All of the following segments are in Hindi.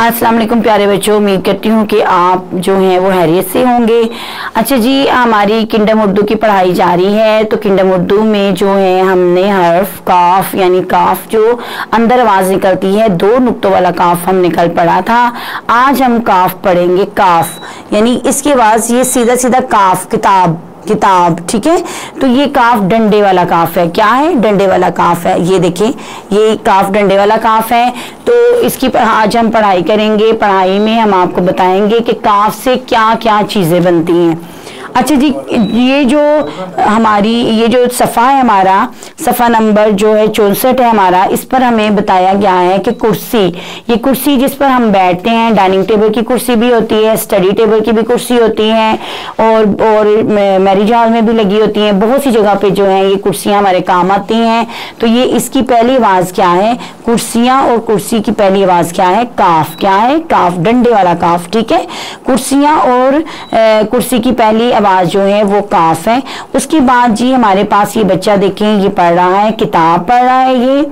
अस्सलाम वालेकुम प्यारे बच्चों, उम्मीद करती हूँ कि आप जो हैं वो हैरियत से होंगे। अच्छा जी, हमारी किंडम उर्दू की पढ़ाई जारी है। तो किंडम उर्दू में जो है हमने हर्फ काफ यानी काफ जो अंदर आवाज़ निकलती है, 2 नुक्तों वाला काफ हमने कल पढ़ा था। आज हम काफ पढ़ेंगे, काफ यानी इसकी आवाज़ ये सीधा सीधा काफ, किताब किताब, ठीक है। तो ये काफ डंडे वाला काफ है। क्या है? डंडे वाला काफ है। ये देखें, ये काफ डंडे वाला काफ है। तो इसकी आज हम पढ़ाई करेंगे। पढ़ाई में हम आपको बताएंगे कि काफ से क्या क्या चीज़ें बनती हैं। अच्छा जी, ये जो हमारी ये जो सफ़ा है, हमारा सफ़ा नंबर जो है 64 है हमारा, इस पर हमें बताया गया है कि कुर्सी, ये कुर्सी जिस पर हम बैठते हैं, डाइनिंग टेबल की कुर्सी भी होती है, स्टडी टेबल की भी कुर्सी होती है, और मैरिज हॉल में भी लगी होती हैं। बहुत सी जगह पे जो है ये कुर्सियाँ हमारे काम आती हैं। तो ये इसकी पहली आवाज़ क्या है? कुर्सियाँ। और कुर्सी की पहली आवाज़ क्या है? काफ। क्या है? काफ, डंडे वाला काफ, ठीक है। कुर्सियाँ और कुर्सी की पहली आवाज जो है वो काफ है। उसके बाद जी हमारे पास ये बच्चा देखें, ये पढ़ रहा है, किताब पढ़ रहा है ये।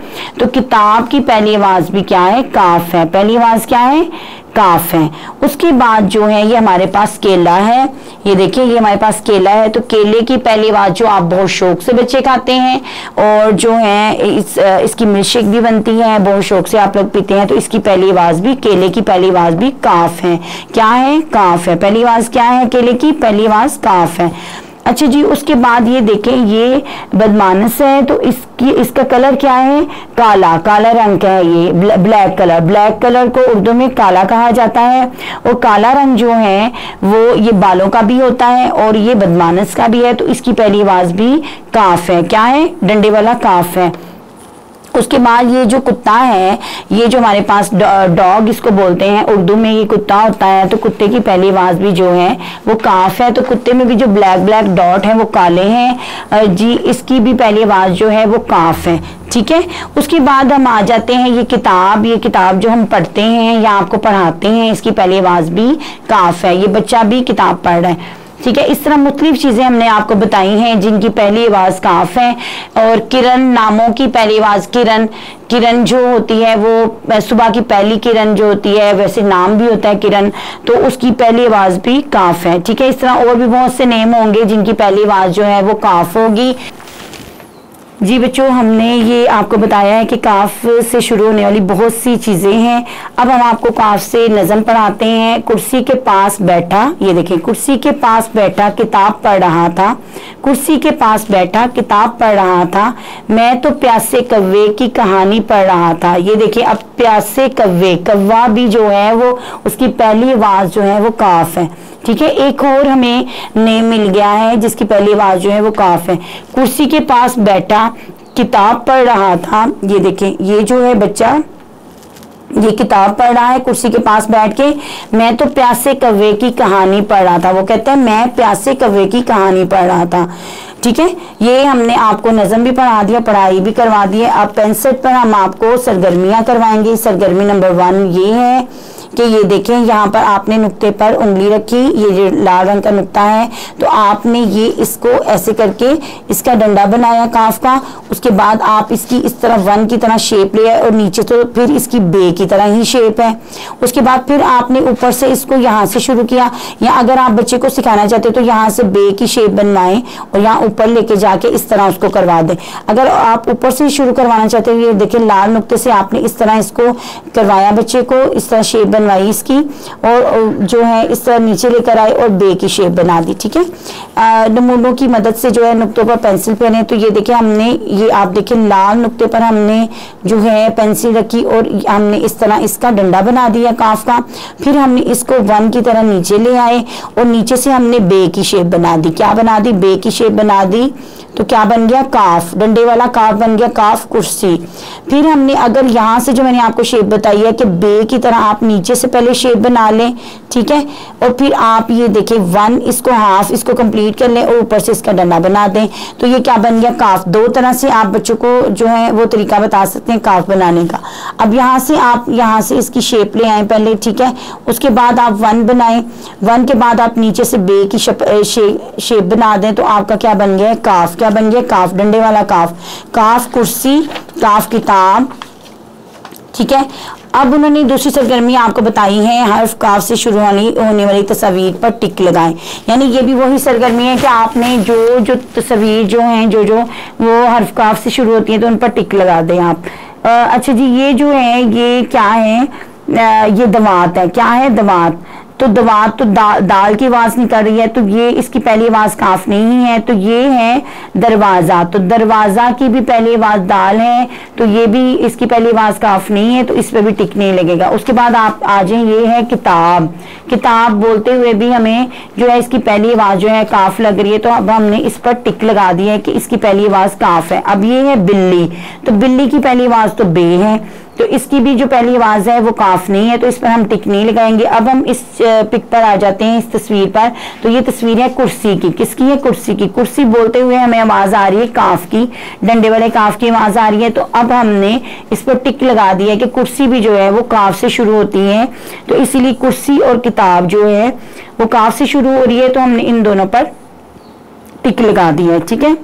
तो किताब की पहली आवाज भी क्या है? काफ है। पहली आवाज क्या है? काफ है। उसके बाद जो है ये हमारे पास केला है। ये देखिए, ये हमारे पास केला है। तो केले की पहली आवाज जो आप बहुत शौक से बच्चे खाते हैं, और जो है इसकी मिल्कशेक भी बनती है, बहुत शौक से आप लोग पीते हैं। तो इसकी पहली आवाज भी, केले की पहली आवाज भी काफ है। क्या है? काफ है। पहली आवाज क्या है? केले की पहली आवाज काफ है। अच्छा जी, उसके बाद ये देखें, ये बदमानस है। तो इसका कलर क्या है? काला, काला रंग का है ये, ब्लैक कलर। ब्लैक कलर को उर्दू में काला कहा जाता है। और काला रंग जो है वो ये बालों का भी होता है और ये बदमानस का भी है। तो इसकी पहली आवाज भी काफ है। क्या है? डंडे वाला काफ है। उसके बाद ये जो कुत्ता है, ये जो हमारे पास डॉग इसको बोलते हैं, उर्दू में ये कुत्ता होता है। तो कुत्ते की पहली आवाज भी जो है वो काफ है। तो कुत्ते में भी जो ब्लैक ब्लैक डॉट है वो काले हैं जी, इसकी भी पहली आवाज जो है वो काफ है, ठीक है। उसके बाद हम आ जाते हैं ये किताब। ये किताब जो हम पढ़ते हैं या आपको पढ़ाते हैं, इसकी पहली आवाज भी काफ है। ये बच्चा भी किताब पढ़ रहा है, ठीक है। इस तरह मुख्तलिफ चीजें हमने आपको बताई हैं जिनकी पहली आवाज काफ है। और किरण, नामों की पहली आवाज किरण। किरण जो होती है वो सुबह की पहली किरण जो होती है, वैसे नाम भी होता है किरण, तो उसकी पहली आवाज भी काफ है, ठीक है। इस तरह और भी बहुत से नेम होंगे जिनकी पहली आवाज जो है वो काफ होगी। जी बच्चों, हमने ये आपको बताया है कि काफ से शुरू होने वाली बहुत सी चीज़ें हैं। अब हम आपको काफ से नज़म पढ़ाते हैं। कुर्सी के पास बैठा, ये देखें, कुर्सी के पास बैठा किताब पढ़ रहा था। कुर्सी के पास बैठा किताब पढ़ रहा था। मैं तो प्यासे कव्वे की कहानी पढ़ रहा था। ये देखिए, अब प्यासे कव्वे, कव्वा भी जो है वो उसकी पहली आवाज़ जो है वो काफ है, ठीक है। एक और हमें नेम मिल गया है जिसकी पहली आवाज जो है वो काफ है। कुर्सी के पास बैठा किताब पढ़ रहा था। ये देखें, ये जो है बच्चा ये किताब पढ़ रहा है कुर्सी के पास बैठ के। मैं तो प्यासे कव्वे की कहानी पढ़ रहा था। वो कहता है मैं प्यासे कव्वे की कहानी पढ़ रहा था, ठीक है। ये हमने आपको नज़म भी पढ़ा दिया, पढ़ाई भी करवा दी है। अब 65 पर हम आपको सरगर्मियां करवाएंगे। सरगर्मी नंबर 1 ये है कि ये देखें, यहाँ पर आपने नुक्ते पर उंगली रखी, ये जो लाल रंग का नुक्ता है, तो आपने ये इसको ऐसे करके इसका डंडा बनाया काफ का। उसके बाद आप इसकी इस तरह 1 की तरह शेप लिया और नीचे तो फिर इसकी बे की तरह ही शेप है। उसके बाद फिर आपने ऊपर से इसको यहाँ से शुरू किया, या अगर आप बच्चे को सिखाना चाहते हो तो यहाँ से बे की शेप बनवाएं और यहाँ ऊपर लेके जाके इस तरह उसको करवा दें। अगर आप ऊपर से शुरू करवाना चाहते हो, ये देखिए लाल नुक्ते से आपने इस तरह इसको करवाया बच्चे को, इस तरह शेप बनवाई इसकी, और जो है इस तरह नीचे लेकर आए और बे की शेप बना दी, ठीक है। नमूनों की मदद से जो है नुक्तों पर पेंसिल पेने। तो ये देखिए, हमने ये आप देखिए लाल नुक्ते पर हमने जो है पेंसिल रखी और हमने इस तरह इसका डंडा बना दिया काफ का। फिर हमने इसको 1 की तरह नीचे ले आए और नीचे से हमने बे की शेप बना दी। क्या बना दी? बे की शेप बना दी। तो क्या बन गया? काफ, डंडे वाला काफ बन गया, काफ कुर्सी। फिर हमने अगर यहाँ से जो मैंने आपको शेप बताई है कि बे की तरह आप नीचे से पहले शेप बना लें, ठीक है, और फिर आप ये देखें 1 इसको हाफ इसको कंप्लीट कर लें और ऊपर से इसका डंडा बना दें। तो ये क्या बन गया? काफ। 2 तरह से आप बच्चों को जो है वो तरीका बता सकते हैं काफ बनाने का। अब यहाँ से आप यहाँ से इसकी शेप ले आए पहले, ठीक है। उसके बाद आप 1 बनाएं। 1 के बाद आप नीचे से बे की शेप बना दें। तो आपका क्या बन गया? काफ। क्या बन गया? काफ, डंडे वाला काफ। काफ कुर्सी, काफ किताब, ठीक है। अब उन्होंने दूसरी सरगर्मी आपको बताई है, हर्फ काफ से शुरू होने वाली तस्वीर पर टिक लगाएं। यानी ये भी वही सरगर्मी है कि आपने जो तस्वीर जो हैं जो वो हर्फ काफ से शुरू होती है तो उन पर टिक लगा दें आप। अच्छा जी, ये जो है ये क्या है, ये दवात है। क्या है? दवात। तो दवात तो दाल की आवाज निकल रही है, तो ये इसकी पहली आवाज काफ नहीं है, तो ये है दरवाजा। तो दरवाजा की भी पहली आवाज दाल है, तो ये भी इसकी पहली आवाज काफ नहीं है, तो इस पे भी टिक नहीं लगेगा। उसके बाद आप आ जाए, ये है किताब। किताब बोलते हुए भी हमें जो है इसकी पहली आवाज जो है काफ लग रही है, तो अब हमने इस पर टिक लगा दिया है कि इसकी पहली आवाज काफ है। अब ये है बिल्ली, तो बिल्ली की पहली आवाज तो बे है, तो इसकी भी जो पहली आवाज है वो काफ नहीं है, तो इस पर हम टिक नहीं लगाएंगे। अब हम इस पिक पर आ जाते हैं, इस तस्वीर पर। तो ये तस्वीर है कुर्सी की। किसकी है? कुर्सी की। कुर्सी बोलते हुए हमें आवाज आ रही है काफ की, डंडे वाले काफ की आवाज आ रही है, तो अब हमने इस पर टिक लगा दिया है कि कुर्सी भी जो है वो काफ से शुरू होती है, तो इसीलिए कुर्सी और किताब जो है वो काफ से शुरू हो रही है, तो हमने इन दोनों पर टिक लगा दिया है। ठीक है,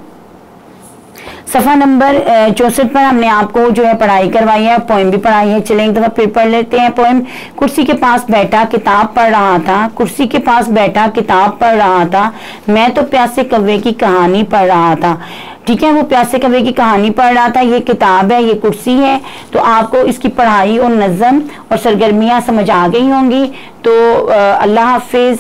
सफा नंबर 64 पर हमने आपको जो है पढ़ाई करवाई है, पोएम भी पढ़ाई है। चलें एक दफा फिर पढ़ लेते हैं पोएम। कुर्सी के पास बैठा किताब पढ़ रहा था, कुर्सी के पास बैठा किताब पढ़ रहा था, मैं तो प्यासे कौवे की कहानी पढ़ रहा था। ठीक है, वो प्यासे कौवे की कहानी पढ़ रहा था, ये किताब है, ये कुर्सी है। तो आपको इसकी पढ़ाई और नज़म और सरगर्मियाँ समझ आ गई होंगी। तो अल्लाह हाफिज।